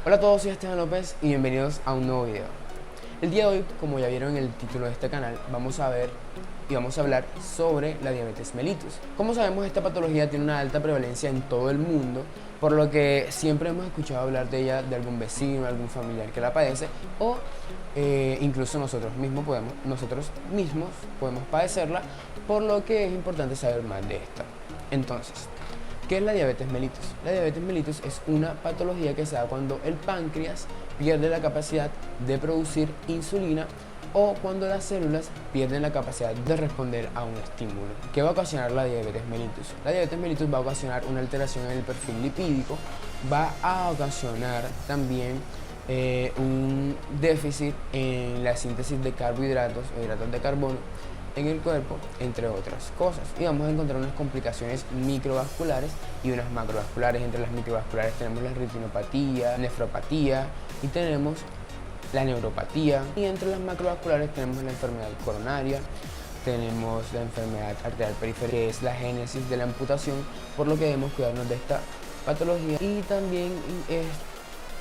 Hola a todos, soy Esteban López y bienvenidos a un nuevo video. El día de hoy, como ya vieron en el título de este canal, vamos a hablar sobre la diabetes mellitus. Como sabemos, esta patología tiene una alta prevalencia en todo el mundo, por lo que siempre hemos escuchado hablar de ella de algún vecino, algún familiar que la padece, o incluso nosotros mismos podemos padecerla, por lo que es importante saber más de esta. Entonces, ¿qué es la diabetes mellitus? La diabetes mellitus es una patología que se da cuando el páncreas pierde la capacidad de producir insulina o cuando las células pierden la capacidad de responder a un estímulo. ¿Qué va a ocasionar la diabetes mellitus? La diabetes mellitus va a ocasionar una alteración en el perfil lipídico, va a ocasionar también un déficit en la síntesis de carbohidratos o hidratos de carbono en el cuerpo, entre otras cosas, y vamos a encontrar unas complicaciones microvasculares y unas macrovasculares. Entre las microvasculares tenemos la retinopatía, nefropatía y tenemos la neuropatía, y entre las macrovasculares tenemos la enfermedad coronaria, tenemos la enfermedad arterial periférica, que es la génesis de la amputación, por lo que debemos cuidarnos de esta patología. Y también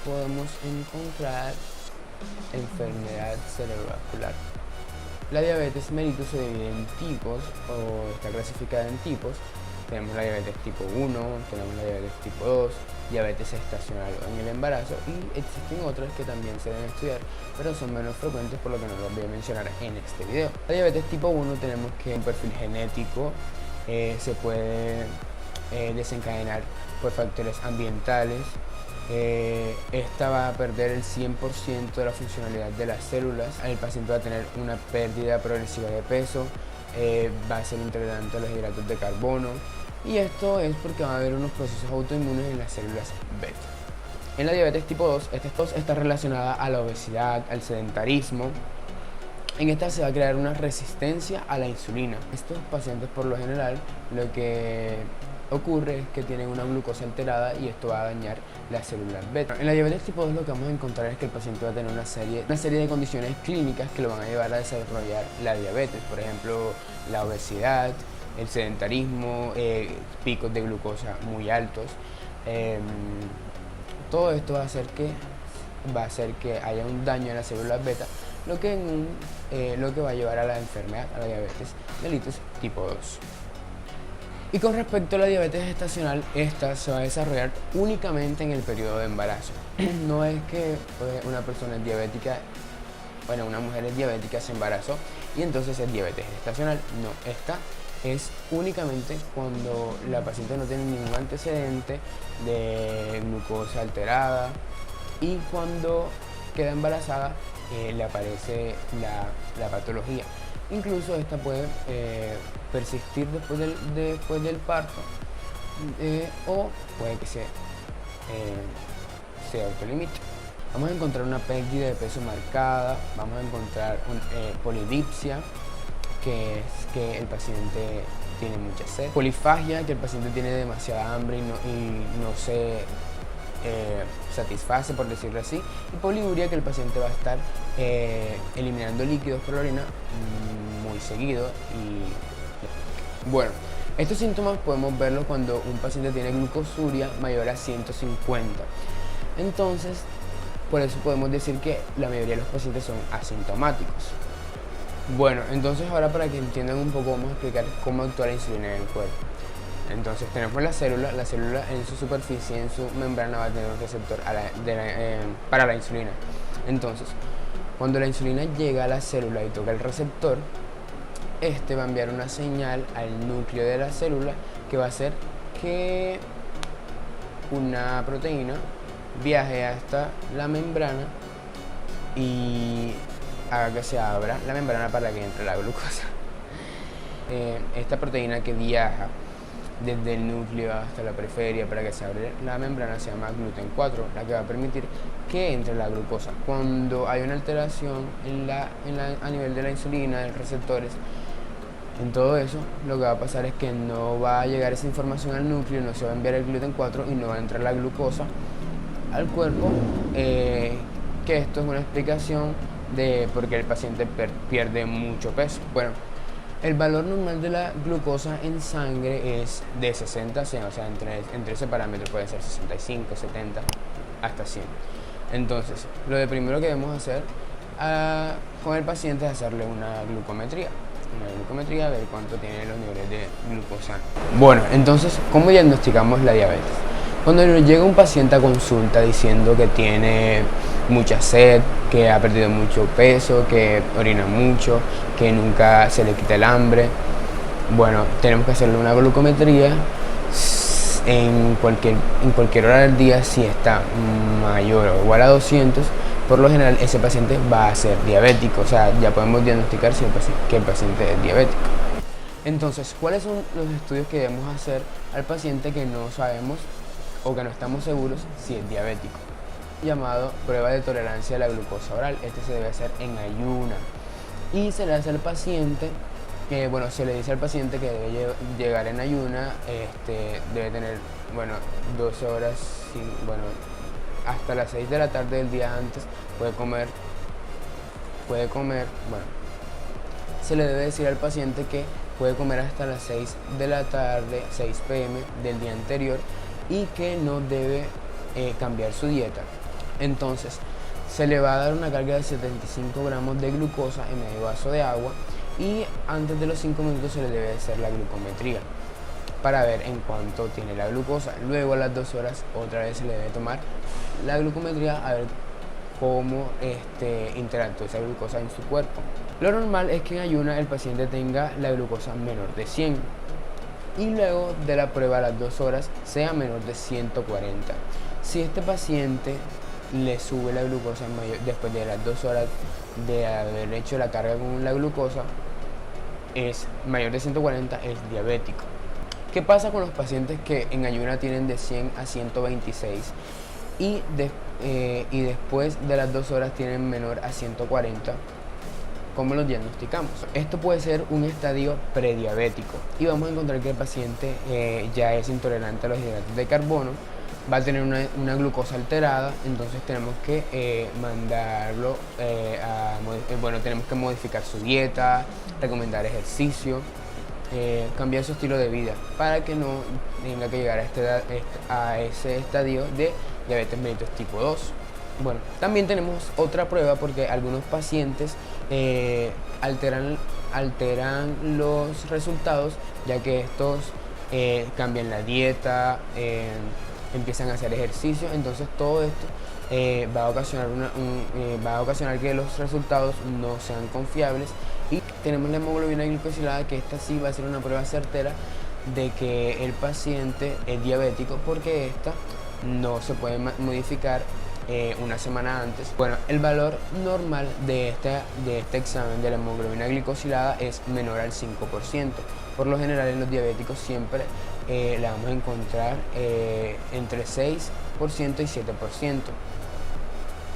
podemos encontrar enfermedad cerebrovascular. La diabetes mellitus se divide en tipos, o está clasificada en tipos. Tenemos la diabetes tipo 1, tenemos la diabetes tipo 2, diabetes estacional en el embarazo, y existen otras que también se deben estudiar, pero son menos frecuentes, por lo que no las voy a mencionar en este video. La diabetes tipo 1 tenemos que un perfil genético se puede desencadenar por factores ambientales. Esta va a perder el 100% de la funcionalidad de las células. El paciente va a tener una pérdida progresiva de peso, va a ser intolerante a los hidratos de carbono, y esto es porque va a haber unos procesos autoinmunes en las células beta. En la diabetes tipo 2, esta está relacionada a la obesidad, al sedentarismo. En esta se va a crear una resistencia a la insulina. Estos pacientes, por lo general, lo que ocurre es que tienen una glucosa alterada, y esto va a dañar las células beta. En la diabetes tipo 2 lo que vamos a encontrar es que el paciente va a tener una serie de condiciones clínicas que lo van a llevar a desarrollar la diabetes. Por ejemplo, la obesidad, el sedentarismo, picos de glucosa muy altos. Todo esto va a hacer que haya un daño en las células beta, lo que va a llevar a la enfermedad, a la diabetes mellitus tipo 2. Y con respecto a la diabetes gestacional, esta se va a desarrollar únicamente en el periodo de embarazo. No es que una persona es diabética, una mujer es diabética, se embarazó y entonces es diabetes gestacional. No, esta es únicamente cuando la paciente no tiene ningún antecedente de glucosa alterada, y cuando queda embarazada le aparece la patología. Incluso esta puede persistir después del parto, o puede que se autolimite. Vamos a encontrar una pérdida de peso marcada, vamos a encontrar polidipsia, que es que el paciente tiene mucha sed; polifagia, que el paciente tiene demasiada hambre y no se satisface, por decirlo así; y poliuria, que el paciente va a estar eliminando líquidos por la orina muy seguido. Y bueno, estos síntomas podemos verlos cuando un paciente tiene glucosuria mayor a 150. Entonces, por eso podemos decir que la mayoría de los pacientes son asintomáticos. Bueno, entonces ahora, para que entiendan un poco, vamos a explicar cómo actúa la insulina en el cuerpo. Entonces tenemos la célula en su superficie, en su membrana, va a tener un receptor para la insulina. Entonces, cuando la insulina llega a la célula y toca el receptor, este va a enviar una señal al núcleo de la célula, que va a hacer que una proteína viaje hasta la membrana y haga que se abra la membrana para que entre la glucosa. Esta proteína que viaja desde el núcleo hasta la periferia para que se abra la membrana se llama gluten 4, la que va a permitir que entre la glucosa. Cuando hay una alteración a nivel de la insulina, de los receptores, en todo eso, lo que va a pasar es que no va a llegar esa información al núcleo, no se va a enviar el gluten 4 y no va a entrar la glucosa al cuerpo, que esto es una explicación de por qué el paciente pierde mucho peso. Bueno, el valor normal de la glucosa en sangre es de 60 a 100, o sea, entre ese parámetro puede ser 65, 70, hasta 100. Entonces, lo de primero que debemos hacer con el paciente es hacerle una glucometría. Una glucometría, a ver cuánto tiene los niveles de glucosa. Bueno, entonces, ¿cómo diagnosticamos la diabetes? Cuando nos llega un paciente a consulta diciendo que tiene mucha sed, que ha perdido mucho peso, que orina mucho, que nunca se le quita el hambre, bueno, tenemos que hacerle una glucometría en cualquier hora del día. Si está mayor o igual a 200, por lo general ese paciente va a ser diabético, o sea, ya podemos diagnosticar que el paciente es diabético. Entonces, ¿cuáles son los estudios que debemos hacer al paciente que no sabemos o que no estamos seguros si es diabético? Llamado prueba de tolerancia a la glucosa oral. Este se debe hacer en ayuna y se le hace al paciente, se le dice al paciente que debe llegar en ayuna, debe tener, 12 horas, hasta las 6 de la tarde del día antes puede comer, se le debe decir al paciente que puede comer hasta las 6 de la tarde, 6 p.m. del día anterior, y que no debe cambiar su dieta. Entonces, se le va a dar una carga de 75 gramos de glucosa en medio vaso de agua, y antes de los 5 minutos se le debe hacer la glucometría para ver en cuánto tiene la glucosa. Luego a las 2 horas otra vez se le debe tomar la glucometría a ver cómo interactúa esa glucosa en su cuerpo. Lo normal es que en ayuna el paciente tenga la glucosa menor de 100 y luego de la prueba a las 2 horas sea menor de 140. Si este paciente le sube la glucosa después de las 2 horas de haber hecho la carga con la glucosa, es mayor de 140, es diabético. ¿Qué pasa con los pacientes que en ayuna tienen de 100 a 126 y después de las 2 horas tienen menor a 140? ¿Cómo los diagnosticamos? Esto puede ser un estadio prediabético y vamos a encontrar que el paciente ya es intolerante a los hidratos de carbono, va a tener una glucosa alterada, entonces tenemos que mandarlo tenemos que modificar su dieta, recomendar ejercicio, cambiar su estilo de vida para que no tenga que llegar a ese estadio de diabetes mellitus tipo 2. Bueno, también tenemos otra prueba porque algunos pacientes alteran los resultados, ya que estos cambian la dieta, empiezan a hacer ejercicio. Entonces todo esto va a ocasionar que los resultados no sean confiables. Y tenemos la hemoglobina glicosilada, que esta sí va a ser una prueba certera de que el paciente es diabético, porque esta no se puede modificar una semana antes. Bueno, el valor normal de este examen de la hemoglobina glicosilada es menor al 5%. Por lo general en los diabéticos siempre la vamos a encontrar entre 6% y 7%.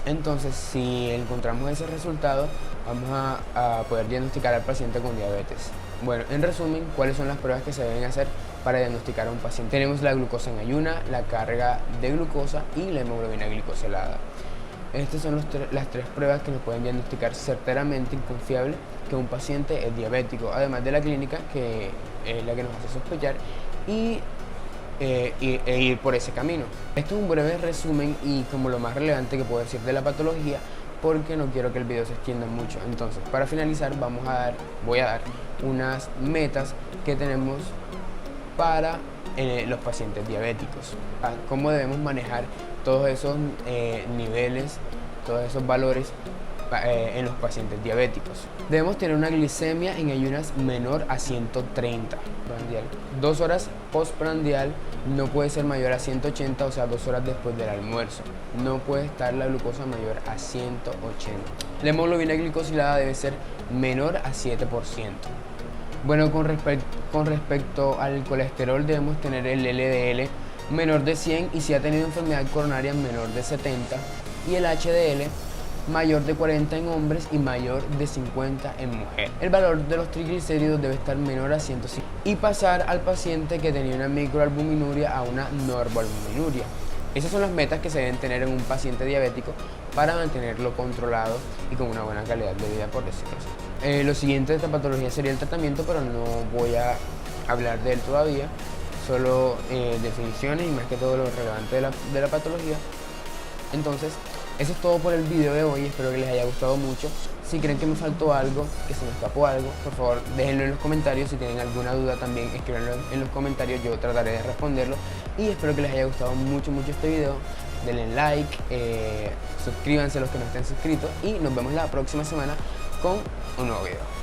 Entonces, si encontramos ese resultado, vamos a poder diagnosticar al paciente con diabetes. Bueno, en resumen, ¿cuáles son las pruebas que se deben hacer para diagnosticar a un paciente? Tenemos la glucosa en ayuna, la carga de glucosa y la hemoglobina glicosilada. Estas son las tres pruebas que nos pueden diagnosticar certeramente y confiable que un paciente es diabético, además de la clínica, que es la que nos hace sospechar, e ir por ese camino. Esto es un breve resumen y como lo más relevante que puedo decir de la patología, porque no quiero que el video se extienda mucho. Entonces, para finalizar, voy a dar unas metas que tenemos para los pacientes diabéticos. Cómo debemos manejar todos esos niveles, todos esos valores en los pacientes diabéticos. Debemos tener una glicemia en ayunas menor a 130 prandial. 2 horas postprandial no puede ser mayor a 180, o sea, 2 horas después del almuerzo. No puede estar la glucosa mayor a 180. La hemoglobina glicosilada debe ser menor a 7%. Bueno, con respecto al colesterol, debemos tener el LDL menor de 100 y si ha tenido enfermedad coronaria menor de 70, y el HDL mayor de 40 en hombres y mayor de 50 en mujeres. El valor de los triglicéridos debe estar menor a 105 y pasar al paciente que tenía una microalbuminuria a una normoalbuminuria. Esas son las metas que se deben tener en un paciente diabético para mantenerlo controlado y con una buena calidad de vida, por decirlo así. Lo siguiente de esta patología sería el tratamiento, pero no voy a hablar de él todavía, solo definiciones y más que todo lo relevante de la patología. Entonces, Eso es todo por el video de hoy, espero que les haya gustado mucho. Si creen que me faltó algo, que se me escapó algo, por favor déjenlo en los comentarios. Si tienen alguna duda también escríbanlo en los comentarios, yo trataré de responderlo. Y espero que les haya gustado mucho este video. Denle like, suscríbanse los que no estén suscritos y nos vemos la próxima semana con un nuevo video.